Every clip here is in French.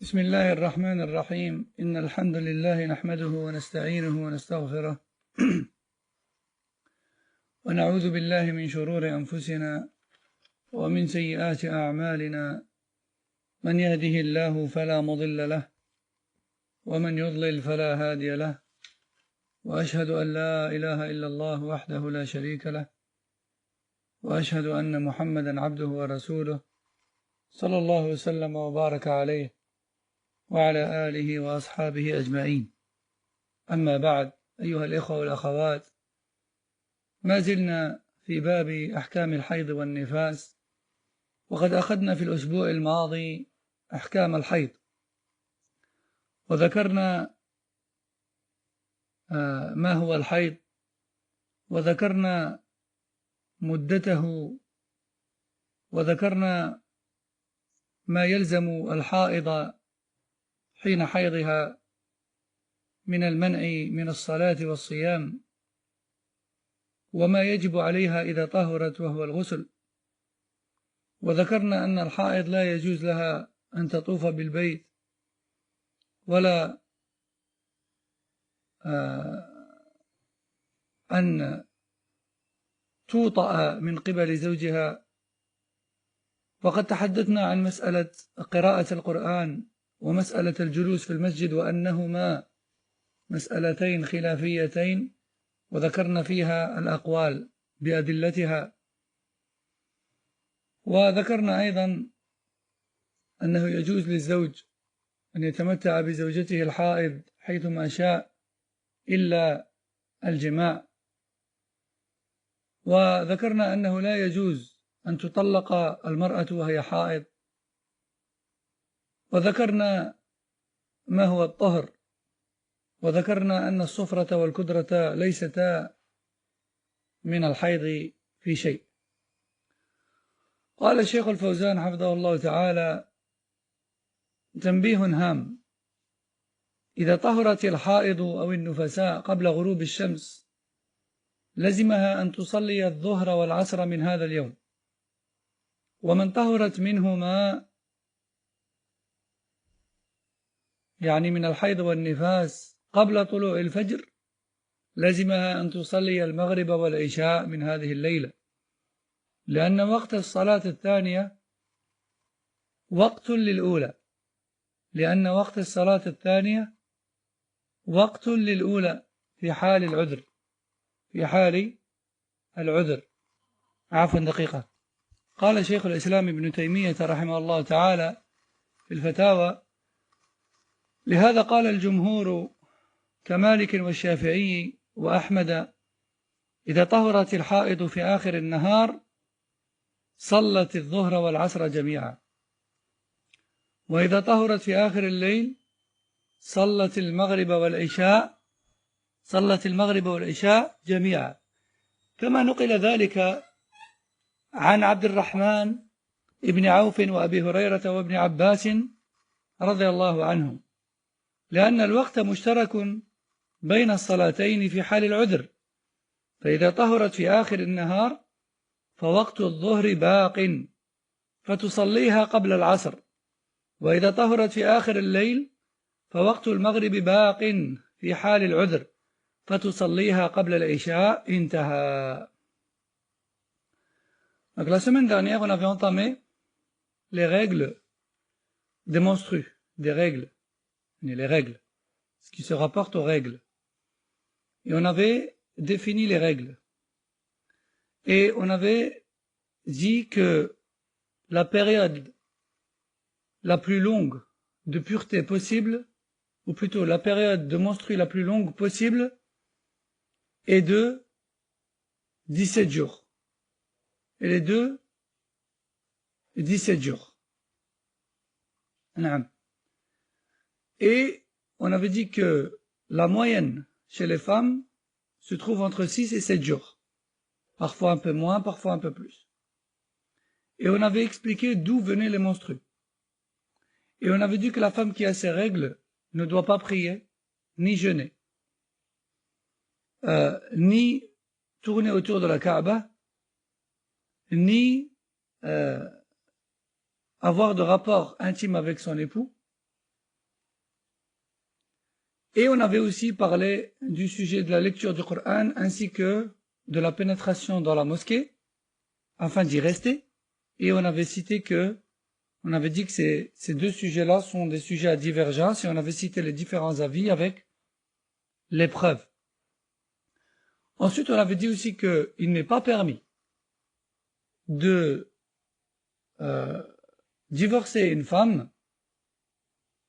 بسم الله الرحمن الرحيم. إن الحمد لله نحمده ونستعينه ونستغفره ونعوذ بالله من شرور أنفسنا ومن سيئات أعمالنا، من يهده الله فلا مضل له ومن يضلل فلا هادي له، وأشهد أن لا إله إلا الله وحده لا شريك له، وأشهد أن محمدا عبده ورسوله صلى الله وسلم وبارك عليه وعلى آله وأصحابه أجمعين. أما بعد، أيها الإخوة والأخوات، ما زلنا في باب أحكام الحيض والنفاس، وقد أخذنا في الأسبوع الماضي أحكام الحيض، وذكرنا ما هو الحيض، وذكرنا مدته، وذكرنا ما يلزم الحائض حين حيضها من المنع من الصلاة والصيام، وما يجب عليها إذا طهرت وهو الغسل. وذكرنا أن الحائض لا يجوز لها أن تطوف بالبيت ولا أن توطأ من قبل زوجها. وقد تحدثنا عن مسألة قراءة القرآن ومسألة الجلوس في المسجد، وأنهما مسألتين خلافيتين، وذكرنا فيها الأقوال بأدلتها. وذكرنا أيضا أنه يجوز للزوج أن يتمتع بزوجته الحائض حيثما شاء إلا الجماع، وذكرنا أنه لا يجوز أن تطلق المرأة وهي حائض، وذكرنا ما هو الطهر، وذكرنا أن الصفرة والكدرة ليستا من الحيض في شيء. قال الشيخ الفوزان حفظه الله تعالى: تنبيه هام: إذا طهرت الحائض أو النفساء قبل غروب الشمس لزمها أن تصلي الظهر والعصر من هذا اليوم، ومن طهرت منهما يعني من الحيض والنفاس قبل طلوع الفجر لزمها أن تصلي المغرب والعشاء من هذه الليلة، لأن وقت الصلاة الثانية وقت للأولى، لأن وقت الصلاة الثانية وقت للأولى في حال العذر، في حال العذر. عفوا دقيقة. قال شيخ الإسلام ابن تيمية رحمه الله تعالى في الفتاوى: لهذا قال الجمهور كمالك والشافعي وأحمد: إذا طهرت الحائض في آخر النهار صلت الظهر والعصر جميعا، وإذا طهرت في آخر الليل صلت المغرب والعشاء جميعا، كما نقل ذلك عن عبد الرحمن ابن عوف وأبي هريرة وابن عباس رضي الله عنهم، لأن الوقت مشترك بين الصلاتين في حال العذر، فإذا طهرت في آخر النهار فوقت الظهر باق فتصليها قبل العصر، وإذا طهرت في آخر الليل فوقت المغرب باق في حال العذر فتصليها قبل العشاء. انتهى. Donc la semaine dernière, on avait entamé les règles des menstrues, les règles, ce qui se rapporte aux règles. Et on avait défini les règles. Et on avait dit que la période la plus longue de pureté possible, ou plutôt la période de menstrues la plus longue possible, est de 17 jours. Et les deux, 17 jours. Et on avait dit que la moyenne chez les femmes se trouve entre 6 et 7 jours. Parfois un peu moins, parfois un peu plus. Et on avait expliqué d'où venaient les menstrues. Et on avait dit que la femme qui a ses règles ne doit pas prier, ni jeûner, ni tourner autour de la Kaaba, ni avoir de rapport intime avec son époux, Et on avait aussi parlé du sujet de la lecture du Coran ainsi que de la pénétration dans la mosquée afin d'y rester. Et on avait dit que ces deux sujets-là sont des sujets à divergence et on avait cité les différents avis avec les preuves. Ensuite, on avait dit aussi qu'il n'est pas permis de divorcer une femme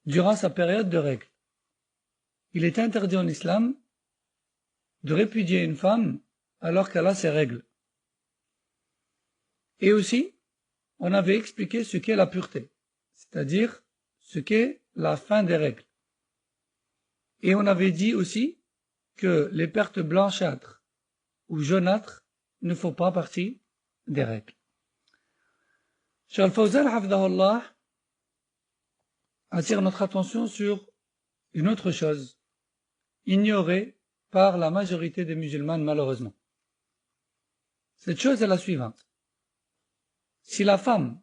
durant sa période de règles. Il est interdit en islam de répudier une femme alors qu'elle a ses règles. Et aussi, on avait expliqué ce qu'est la pureté, c'est-à-dire ce qu'est la fin des règles. Et on avait dit aussi que les pertes blanchâtres ou jaunâtres ne font pas partie des règles. Cheikh Al-Fawzan, hafidahullah, attire notre attention sur une autre chose, ignorée par la majorité des musulmans malheureusement. Cette chose est la suivante. Si la femme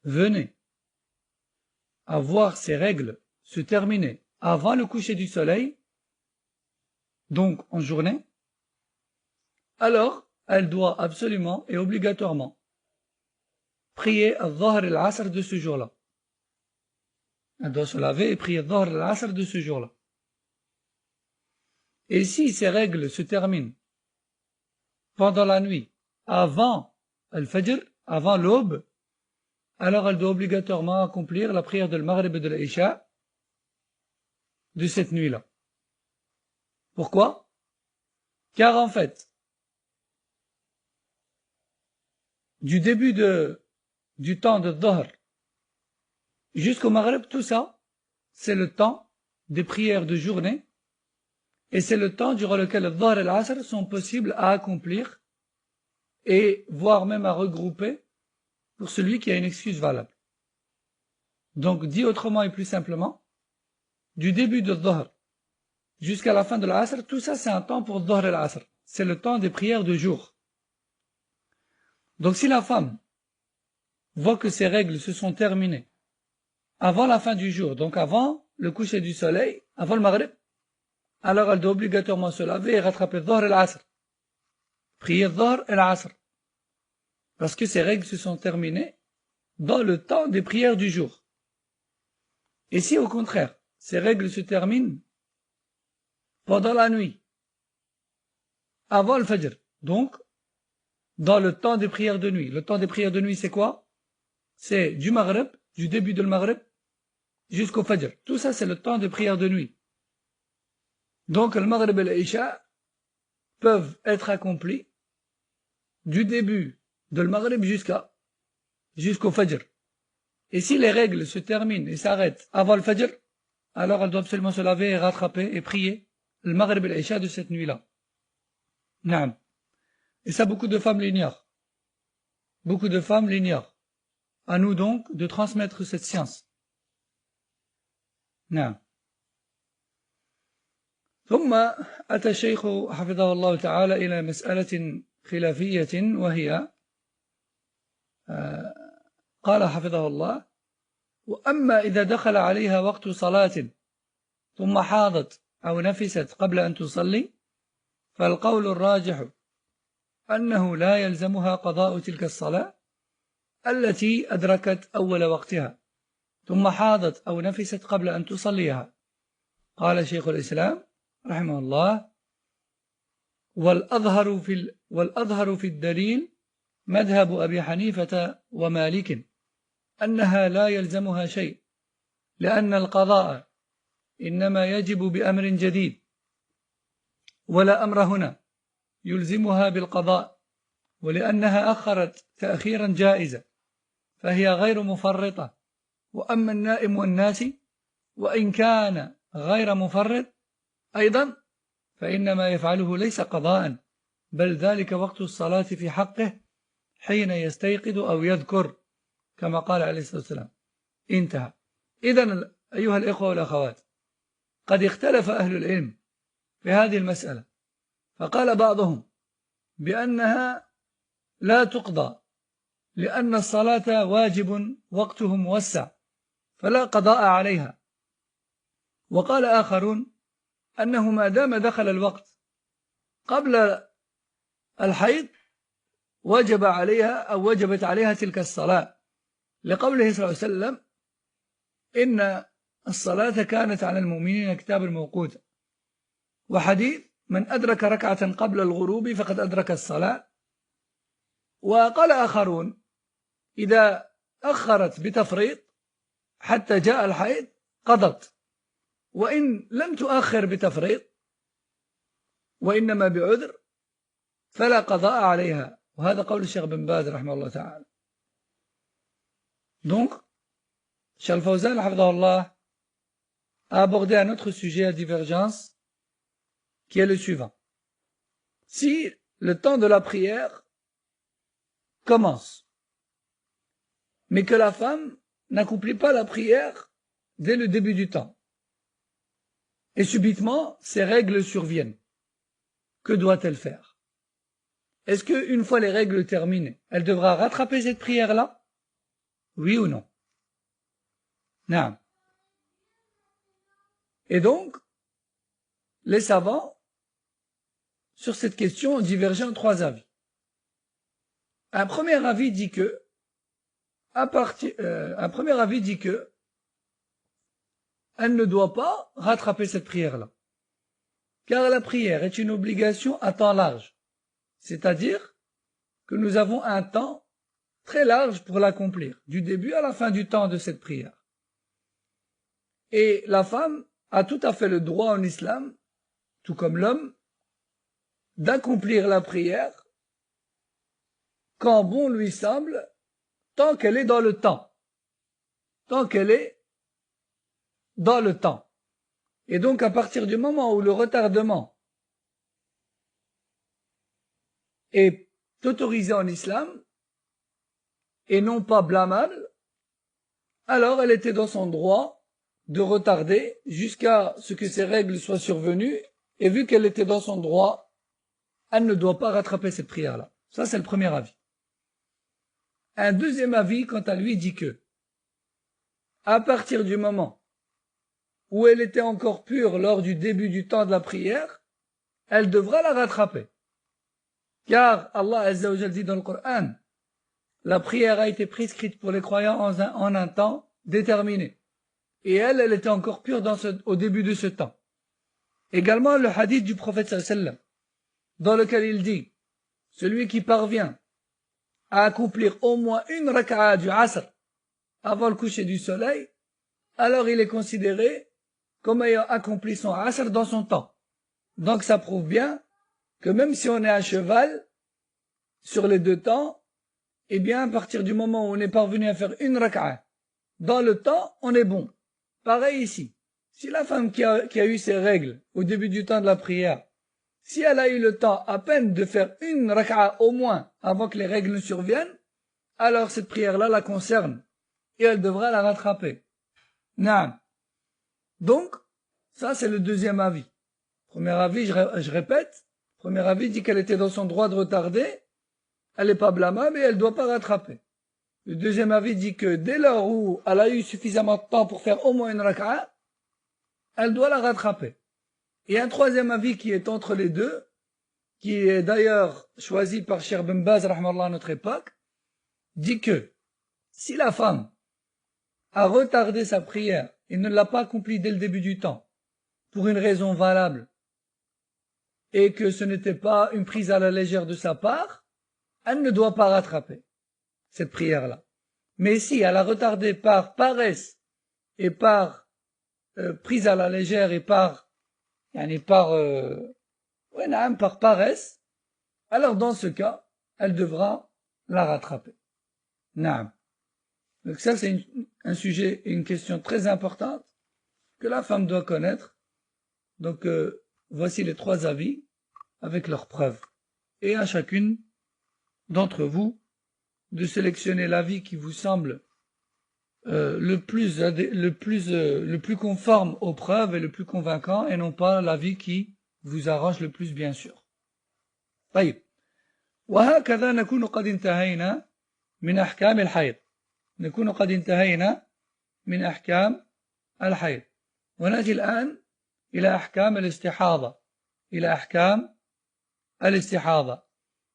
venait à voir ses règles se terminer avant le coucher du soleil, donc en journée, alors elle doit absolument et obligatoirement prier al-Dhahr et al-Asr de ce jour-là. Elle doit se laver et prier al-Dhahr et al-Asr de ce jour-là. Et si ces règles se terminent pendant la nuit, avant al-Fajr, avant l'aube, alors elle doit obligatoirement accomplir la prière de l'Maghrib et de l'Isha de cette nuit-là. Pourquoi? Car en fait, du début du temps de Dhahr jusqu'au Maghrib, tout ça, c'est le temps des prières de journée et c'est le temps durant lequel le Dhahr et l'Asr sont possibles à accomplir et voire même à regrouper pour celui qui a une excuse valable. Donc, dit autrement et plus simplement, du début de Dhahr jusqu'à la fin de l'Asr, tout ça c'est un temps pour Dhahr et l'Asr. C'est le temps des prières de jour. Donc si la femme voit que ses règles se sont terminées avant la fin du jour, donc avant le coucher du soleil, avant le Maghrib, alors elle doit obligatoirement se laver et rattraper Dhahr et l'Asr. Prier Dhahr et l'Asr. Parce que ces règles se sont terminées dans le temps des prières du jour. Et si au contraire, ces règles se terminent pendant la nuit, avant le Fajr, donc dans le temps des prières de nuit. Le temps des prières de nuit, c'est quoi? C'est du Maghrib, du début de le Maghrib, jusqu'au Fajr. Tout ça, c'est le temps des prières de nuit. Donc, le Maghrib et l'Isha peuvent être accomplis du début de le Maghrib jusqu'au Fajr. Et si les règles se terminent et s'arrêtent avant le Fajr, alors elle doit absolument se laver et rattraper et prier le Maghrib et l'Isha de cette nuit-là. Naam. Et ça, beaucoup de femmes l'ignorent. Beaucoup de femmes l'ignorent. À nous donc de transmettre cette science. نعم. ثم أتى الشيخ حفظه الله تعالى إلى مسألة خلافية وهي قال حفظه الله: وأما إذا دخل عليها وقت صلاة ثم حاضت أو نفست قبل أن تصلي فالقول الراجح أنه لا يلزمها قضاء تلك الصلاة التي أدركت أول وقتها ثم حاضت أو نفست قبل أن تصليها. قال شيخ الإسلام رحمه الله: والأظهر في الدليل مذهب أبي حنيفة ومالك أنها لا يلزمها شيء لأن القضاء إنما يجب بأمر جديد ولا أمر هنا يلزمها بالقضاء ولأنها أخرت تأخيرا جائزا فهي غير مفرطة. وأما النائم والناسي وإن كان غير مفرط أيضا فإنما يفعله ليس قضاء بل ذلك وقت الصلاة في حقه حين يستيقظ أو يذكر كما قال عليه الصلاة والسلام. انتهى. إذن أيها الإخوة والأخوات، قد اختلف أهل العلم في هذه المسألة، فقال بعضهم بأنها لا تقضى لأن الصلاة واجب وقته موسع فلا قضاء عليها، وقال آخرون أنه ما دام دخل الوقت قبل الحيض وجب عليها أو وجبت عليها تلك الصلاة، لقوله صلى الله عليه وسلم إن الصلاة كانت على المؤمنين كتابا موقوتا، وحديث من أدرك ركعة قبل الغروب فقد أدرك الصلاة. وقال آخرون إذا أخرت بتفريط حتى جاء الحيض قضت، وإن لم تؤخر بتفريط وإنما بعذر فلا قضاء عليها، وهذا قول الشيخ بن باز رحمه الله تعالى. Donc, Cheikh Al-Fawzan a abordé un autre sujet à divergence qui est le suivant. Si le temps de la prière commence, mais que la femme n'accomplit pas la prière dès le début du temps, et subitement ses règles surviennent, que doit-elle faire? Est-ce qu'une fois les règles terminées, elle devra rattraper cette prière-là? Oui ou non? Non. Et donc, les savants, sur cette question, ont divergé en 3 avis. Un premier avis dit que, elle ne doit pas rattraper cette prière-là, car la prière est une obligation à temps large, c'est-à-dire que nous avons un temps très large pour l'accomplir, du début à la fin du temps de cette prière. Et la femme a tout à fait le droit en islam, tout comme l'homme, d'accomplir la prière quand bon lui semble, tant qu'elle est dans le temps. Tant qu'elle est dans le temps. Et donc à partir du moment où le retardement est autorisé en islam, et non pas blâmable, alors elle était dans son droit de retarder jusqu'à ce que ces règles soient survenues, et vu qu'elle était dans son droit, elle ne doit pas rattraper cette prière-là. Ça, c'est le premier avis. Un deuxième avis, quant à lui, dit que, à partir du moment où elle était encore pure lors du début du temps de la prière, elle devra la rattraper. Car Allah Azza wa Jal dit dans le Coran, la prière a été prescrite pour les croyants en un temps déterminé. Et elle était encore pure au début de ce temps. Également le hadith du prophète sallallahu alayhi wa sallam, dans lequel il dit, celui qui parvient à accomplir au moins une raka'a du asr avant le coucher du soleil, alors il est considéré comme ayant accompli son asr dans son temps. Donc ça prouve bien que même si on est à cheval sur les 2 temps, eh bien à partir du moment où on est parvenu à faire une raka'a dans le temps, on est bon. Pareil ici. Si la femme qui a eu ses règles au début du temps de la prière, si elle a eu le temps à peine de faire une raka'a au moins avant que les règles ne surviennent, alors cette prière-là la concerne et elle devra la rattraper. Naam. Donc, ça c'est le deuxième avis. Premier avis, je répète, premier avis dit qu'elle était dans son droit de retarder, elle n'est pas blâmable et elle ne doit pas rattraper. Le deuxième avis dit que dès lors où elle a eu suffisamment de temps pour faire au moins une raka'a, elle doit la rattraper. Et un troisième avis qui est entre les deux, qui est d'ailleurs choisi par Cheikh Ben Baz rahmallah à notre époque, dit que si la femme a retardé sa prière et ne l'a pas accomplie dès le début du temps, pour une raison valable, et que ce n'était pas une prise à la légère de sa part, elle ne doit pas rattraper cette prière-là. Mais si elle a retardé par paresse et par prise à la légère et par paresse, alors dans ce cas, elle devra la rattraper. Naam. Donc ça c'est un sujet, une question très importante que la femme doit connaître. Donc voici les 3 avis avec leurs preuves. Et à chacune d'entre vous de sélectionner l'avis qui vous semble le plus conforme aux preuves et le plus convaincant, et non pas l'avis qui vous arrange le plus, bien sûr. طيب وهكذا نكون قد انتهينا من أحكام الحيض. نكون قد انتهينا من أحكام الحيض. ونأتي الآن إلى أحكام الاستحاضة.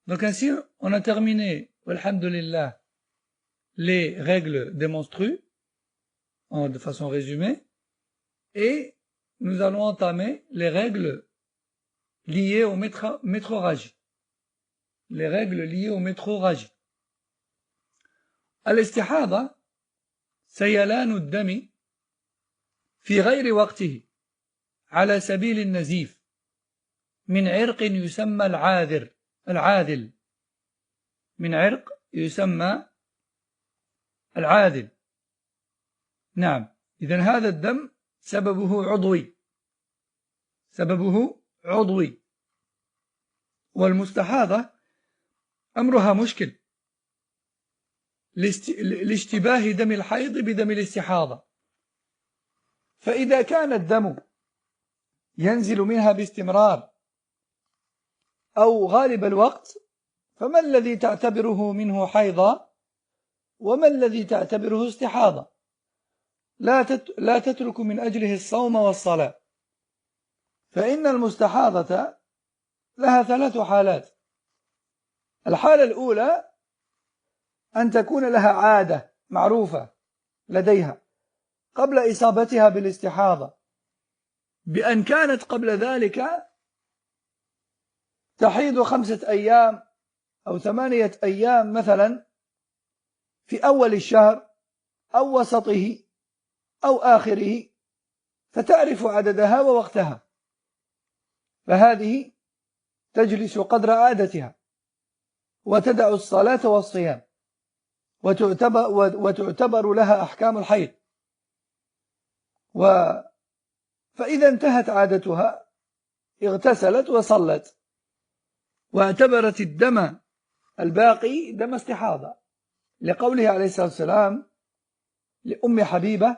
Donc ainsi, on a terminé, alhamdulillah, les règles des menstrues, de façon résumée, et nous allons entamer les règles liées aux métrorragies. الاستحاضة سيلان الدم في غير وقته على سبيل النزيف من عرق يسمى العادل نعم. إذن هذا الدم سببه عضوي. والمستحاضة أمرها مشكل لاشتباه دم الحيض بدم الاستحاضة، فإذا كان الدم ينزل منها باستمرار أو غالب الوقت، فما الذي تعتبره منه حيضا وما الذي تعتبره استحاضة؟ لا تترك من أجله الصوم والصلاة، فإن المستحاضة لها 3 حالات. الحالة الأولى أن تكون لها عادة معروفة لديها قبل إصابتها بالاستحاضة، بأن كانت قبل ذلك تحيض 5 أيام أو 8 أيام مثلا في أول الشهر أو وسطه أو آخره، فتعرف عددها ووقتها، فهذه تجلس قدر عادتها وتدع الصلاة والصيام، وتعتبر لها أحكام الحيض. فإذا انتهت عادتها اغتسلت وصلت، واعتبرت الدم الباقي دم استحاضة، لقوله عليه الصلاة والسلام لأم حبيبة: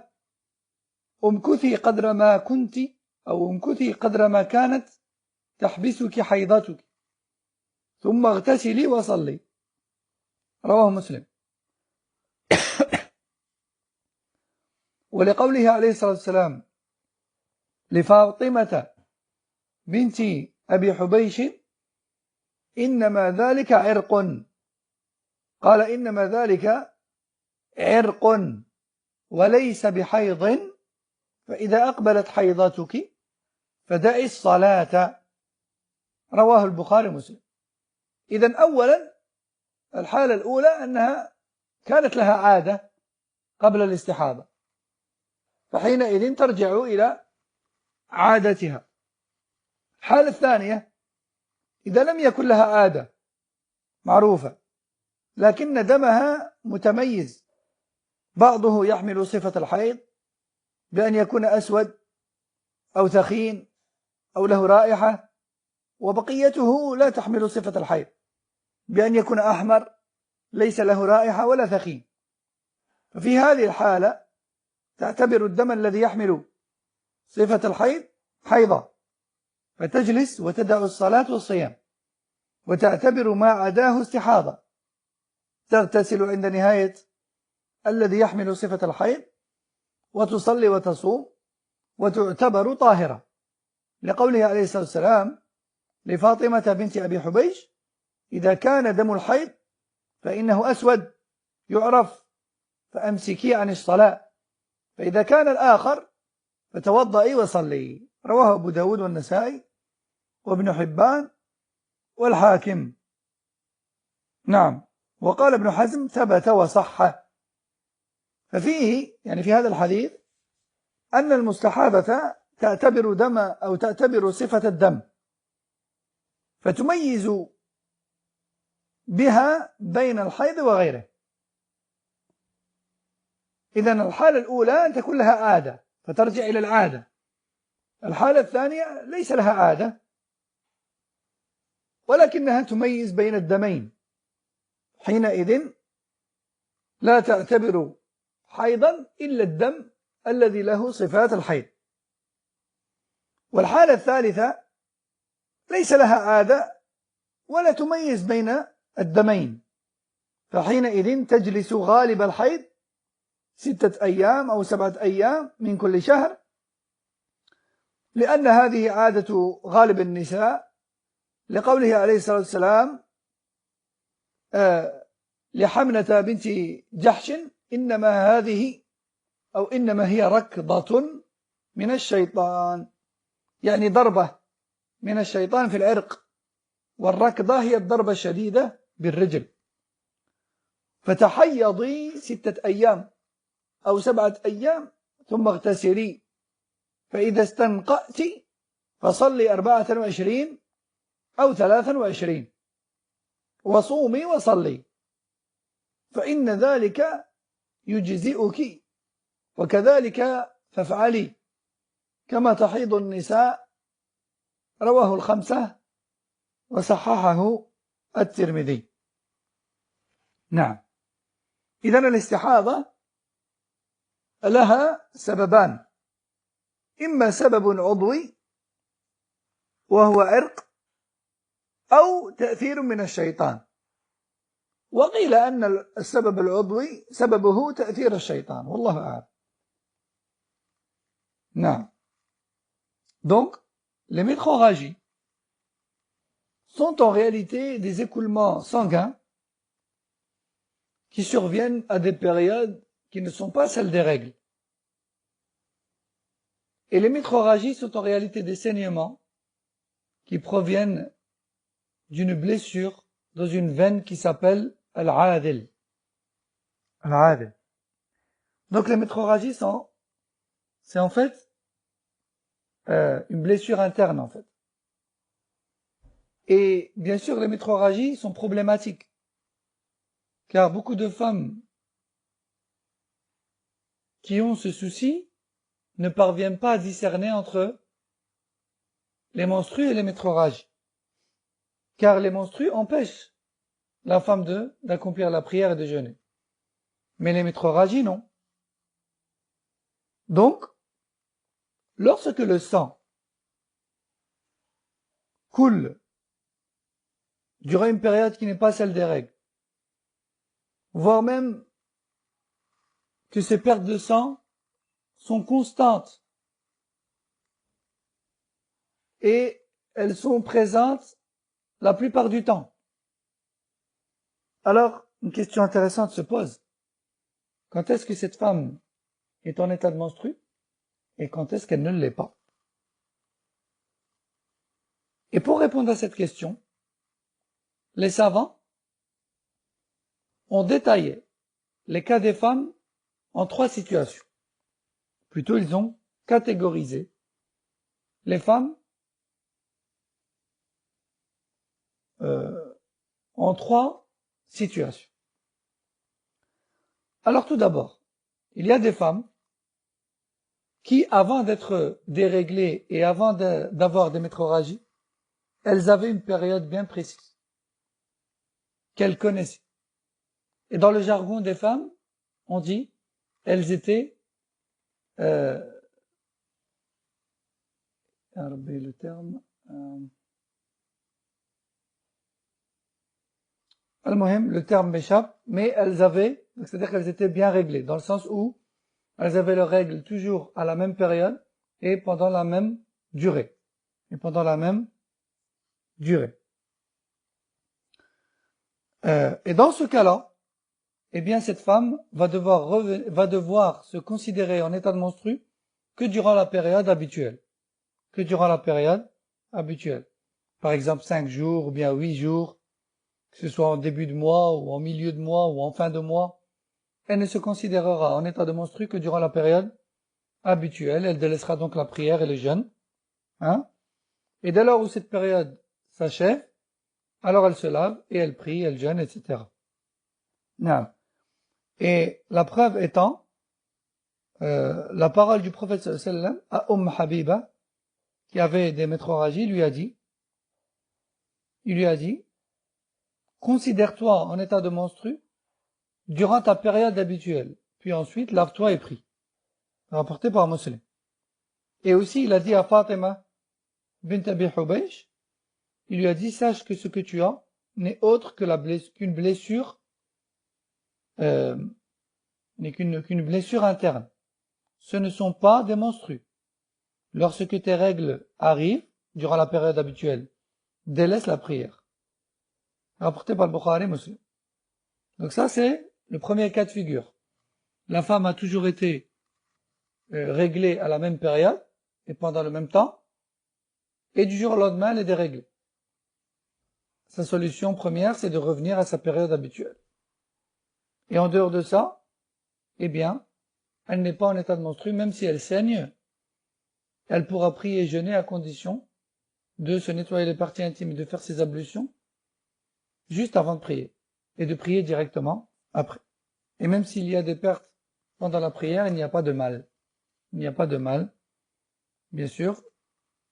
امكثي قدر ما كنت، أو امكثي قدر ما كانت تحبسك حيضتك، ثم اغتسلي وصلي. رواه مسلم. ولقوله عليه الصلاة والسلام لفاطمة بنت أبي حبيش: إنما ذلك عرق، قال: إنما ذلك عرق وليس بحيض، فإذا أقبلت حيضتك فدعي الصلاة. رواه البخاري ومسلم. إذن أولا الحالة الأولى أنها كانت لها عادة قبل الاستحاضة، فحينئذ ترجع إلى عادتها. الحالة الثانية إذا لم يكن لها عادة معروفة لكن دمها متميز، بعضه يحمل صفة الحيض بأن يكون أسود أو ثخين أو له رائحة، وبقيته لا تحمل صفة الحيض بأن يكون أحمر ليس له رائحة ولا ثخين، ففي هذه الحالة تعتبر الدم الذي يحمل صفة الحيض حيضة، فتجلس وتدع الصلاة والصيام، وتعتبر ما عداه استحاضة، تغتسل عند نهاية الذي يحمل صفة الحيض، وتصلي وتصوم، وتعتبر طاهرة، لقوله عليه الصلاة والسلام لفاطمة بنت أبي حبيش: إذا كان دم الحيض فإنه أسود يعرف، فأمسكي عن الصلاة، فإذا كان الآخر فتوضئي وصلي. رواه أبو داود والنسائي وابن حبان والحاكم. نعم. وقال ابن حزم: ثبت وصح. ففيه يعني في هذا الحديث أن المستحاضة تعتبر دم أو تعتبر صفة الدم، فتميز بها بين الحيض وغيره. إذن الحالة الأولى أن تكون لها عادة فترجع إلى العادة. الحالة الثانية ليس لها عادة ولكنها تميز بين الدمين، حينئذ لا تعتبر حيضا إلا الدم الذي له صفات الحيض. والحالة الثالثة ليس لها عادة ولا تميز بين الدمين، فحينئذ تجلس غالب الحيض 6 أيام أو 7 أيام من كل شهر، لأن هذه عادة غالب النساء، لقوله عليه الصلاة والسلام لحمنة بنت جحش إنما هذه أو إنما هي ركضة من الشيطان، يعني ضربة من الشيطان في العرق، والركضة هي الضربة الشديدة بالرجل. فتحيضي 6 أيام أو 7 أيام ثم اغتسلي، فإذا استنقأت فصلي 24 أو 23 وصومي وصلي، فإن ذلك يجزئك، وكذلك فافعلي كما تحيض النساء. رواه الخمسة وصححه الترمذي. نعم، إذن الاستحاضة لها سببان، إما سبب عضوي وهو عرق، أو تأثير من الشيطان، وقيل أن السبب العضوي سببه تأثير الشيطان، والله أعلم. نعم. Donc, les métrorragies sont en réalité des écoulements sanguins qui surviennent à des périodes qui ne sont pas celles des règles. Et les métrorragies sont en réalité des saignements qui proviennent d'une blessure dans une veine qui s'appelle al-adil. Al-adil. Donc les métrorragies c'est en fait une blessure interne en fait. Et bien sûr les métrorragies sont problématiques, car beaucoup de femmes qui ont ce souci ne parviennent pas à discerner entre les menstrues et les métrorragies, car les menstrues empêchent la femme d'accomplir la prière et de jeûner, mais les métrorragies non. Donc, lorsque le sang coule durant une période qui n'est pas celle des règles, voire même que ces pertes de sang sont constantes et elles sont présentes la plupart du temps, alors une question intéressante se pose. Quand est-ce que cette femme est en état de menstru et quand est-ce qu'elle ne l'est pas? Et pour répondre à cette question, les savants ont détaillé les cas des femmes en 3 situations. Plutôt, ils ont catégorisé les femmes en 3 situations. Alors tout d'abord, il y a des femmes qui, avant d'être déréglées et avant d'avoir des métrorragies, elles avaient une période bien précise qu'elles connaissaient. Et dans le jargon des femmes, on dit, elles étaient, le terme, le terme m'échappe, mais elles avaient, c'est-à-dire qu'elles étaient bien réglées, dans le sens où elles avaient leurs règles toujours à la même période et pendant la même durée. Et dans ce cas-là, eh bien cette femme va devoir se considérer en état de menstru que durant la période habituelle. Par exemple 5 jours ou bien 8 jours, que ce soit en début de mois ou en milieu de mois ou en fin de mois. Elle ne se considérera en état de menstru que durant la période habituelle. Elle délaissera donc la prière et le jeûne. Et dès lors où cette période s'achève, alors elle se lave et elle prie, elle jeûne, etc. Et la preuve étant la parole du prophète sallallahu à Habiba, qui avait des métrorragies, il lui a dit, considère-toi en état de menstru durant ta période habituelle, puis ensuite lave-toi et prie. Rapporté par Muslim. Et aussi il a dit à Fatima bint Abi Hubaysh, il lui a dit, sache que ce que tu as n'est autre que qu'une blessure, n'est qu'une blessure interne. Ce ne sont pas des menstrues. lorsque tes règles arrivent, durant la période habituelle, délaisse la prière. Rapporté par le Bukhari Muslim. Donc ça, c'est le premier cas de figure. La femme a toujours été réglée à la même période et pendant le même temps, et du jour au lendemain, elle est déréglée. Sa solution première, c'est de revenir à sa période habituelle. Et en dehors de ça, eh bien, elle n'est pas en état de menstru, même si elle saigne, elle pourra prier et jeûner à condition de se nettoyer les parties intimes et de faire ses ablutions juste avant de prier, et de prier directement après. Et même s'il y a des pertes pendant la prière, il n'y a pas de mal. Il n'y a pas de mal. Bien sûr,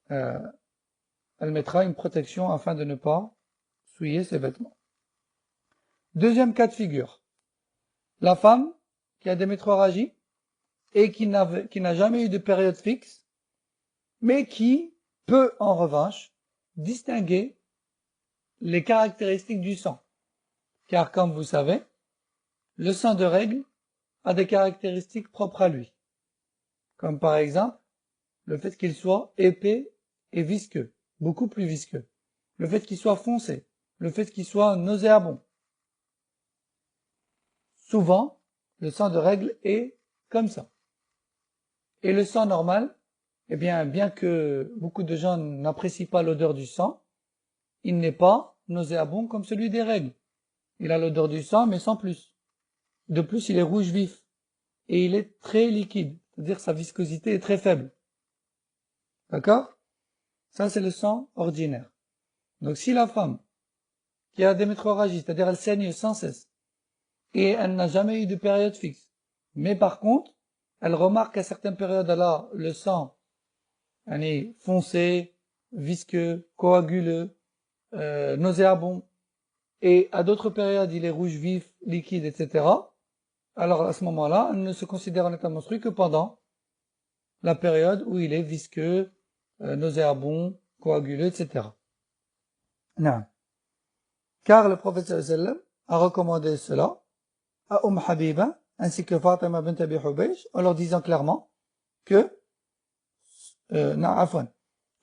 elle mettra une protection afin de ne pas souiller ses vêtements. Deuxième cas de figure. La femme qui a des métrorragies et qui n'a jamais eu de période fixe, mais qui peut en revanche distinguer les caractéristiques du sang. Car comme vous savez, le sang de règle a des caractéristiques propres à lui. Comme par exemple, le fait qu'il soit épais et visqueux, beaucoup plus visqueux. Le fait qu'il soit foncé, le fait qu'il soit nauséabond. Souvent, le sang de règle est comme ça. Et le sang normal, eh bien que beaucoup de gens n'apprécient pas l'odeur du sang, il n'est pas nauséabond comme celui des règles. Il a l'odeur du sang, mais sans plus. De plus, il est rouge vif. Et il est très liquide, c'est-à-dire sa viscosité est très faible. D'accord? Ça, c'est le sang ordinaire. Donc, si la femme qui a des métrorragies, c'est-à-dire elle saigne sans cesse, et elle n'a jamais eu de période fixe, mais par contre, elle remarque qu'à certaines périodes, elle a le sang foncé, visqueux, coaguleux, nauséabond, et à d'autres périodes, il est rouge vif, liquide, etc. Alors, à ce moment-là, elle ne se considère en état menstrué que pendant la période où il est visqueux, nauséabond, coaguleux, etc. Non. Car le prophète sallam a recommandé cela à Habiba ainsi que Fatima bint Abi Hubaysh en leur disant clairement que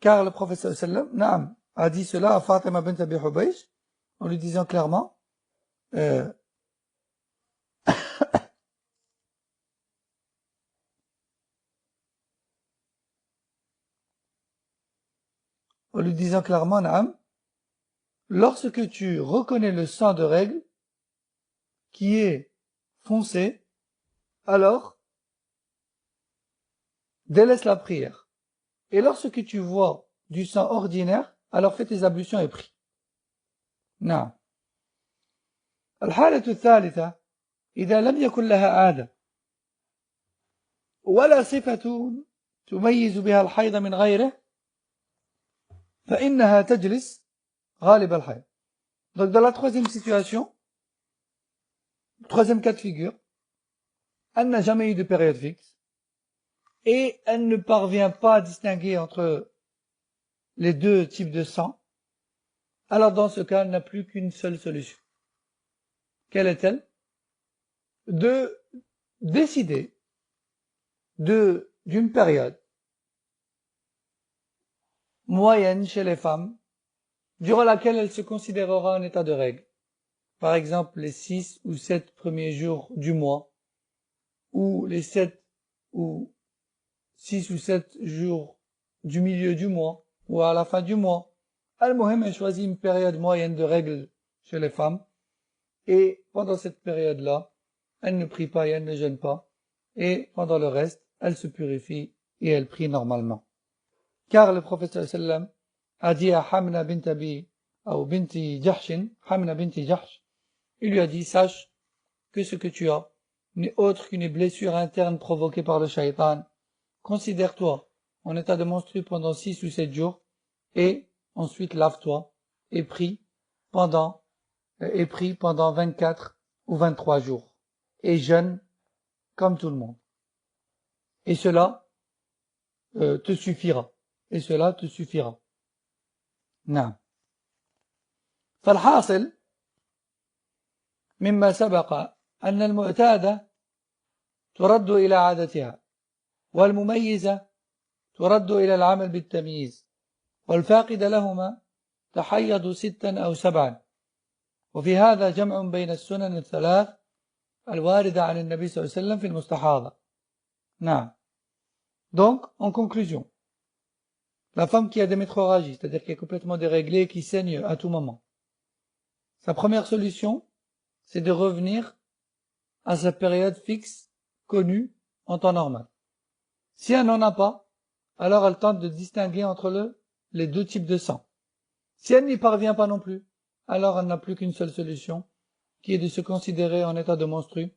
car le prophète sallam a dit cela à Fatima bint Abi Hubaysh en lui disant clairement lorsque tu reconnais le sang de règle qui est foncé, alors délaisse la prière. Et lorsque tu vois du sang ordinaire, alors fais tes ablutions et prie. نعم. الحالة الثالثة إذا لم يكن لها عادة ولا صفة تميز بها الحيض من غيره فإنها تجلس غالب الحيض. Donc dans la troisième situation, troisième cas de figure, elle n'a jamais eu de période fixe et elle ne parvient pas à distinguer entre les deux types de sang. Alors dans ce cas, elle n'a plus qu'une seule solution. Quelle est-elle? De décider d'une période moyenne chez les femmes durant laquelle elle se considérera en état de règle. Par exemple, les 6 ou 7 premiers jours du mois, ou les 7 ou 6 ou 7 jours du milieu du mois, ou à la fin du mois. Al-Muhim a choisi une période moyenne de règle chez les femmes, et pendant cette période-là, elle ne prie pas et elle ne jeûne pas, et pendant le reste, elle se purifie et elle prie normalement. Car le prophète sallam a dit à Hamna bint Abi, ou binti Jahshin, Hamna binti Jahsh, il lui a dit, sache que ce que tu as n'est autre qu'une blessure interne provoquée par le shaitan. Considère-toi en état de menstru pendant 6 ou 7 jours, et ensuite lave-toi, et prie pendant 24 ou 23 jours, et jeûne comme tout le monde. Et cela te suffira. Et cela te suffira. نعم. فالحاصل مما سبق أن المعتادة ترد إلى عادتها والمميزة ترد إلى العمل بالتمييز، والفاقد لهما تحيض 6 أو 7. وفي هذا جمع بين السنن الثلاث الواردة عن النبي صلى الله عليه وسلم في المستحاضة. نعم. Donc, en conclusion, la femme qui a des métrorragies, c'est-à-dire qui est complètement déréglée, qui saigne à tout moment, sa première solution, c'est de revenir à sa période fixe, connue, en temps normal. Si elle n'en a pas, alors elle tente de distinguer entre les deux types de sang. Si elle n'y parvient pas non plus, alors elle n'a plus qu'une seule solution, qui est de se considérer en état de menstru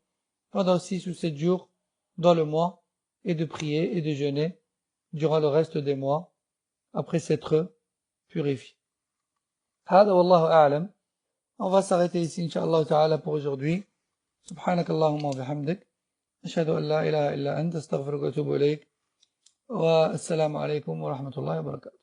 pendant 6 ou 7 jours dans le mois, et de prier et de jeûner durant le reste des mois, après s'être purifié. هذا والله أعلم. On va s'arrêter ici, Inch'Allah Ta'ala, pour aujourd'hui. سبحانك اللهم وبحمدك أشهد أن لا إله إلا أنت أستغفرك وأتوب إليك والسلام عليكم ورحمة الله وبركاته.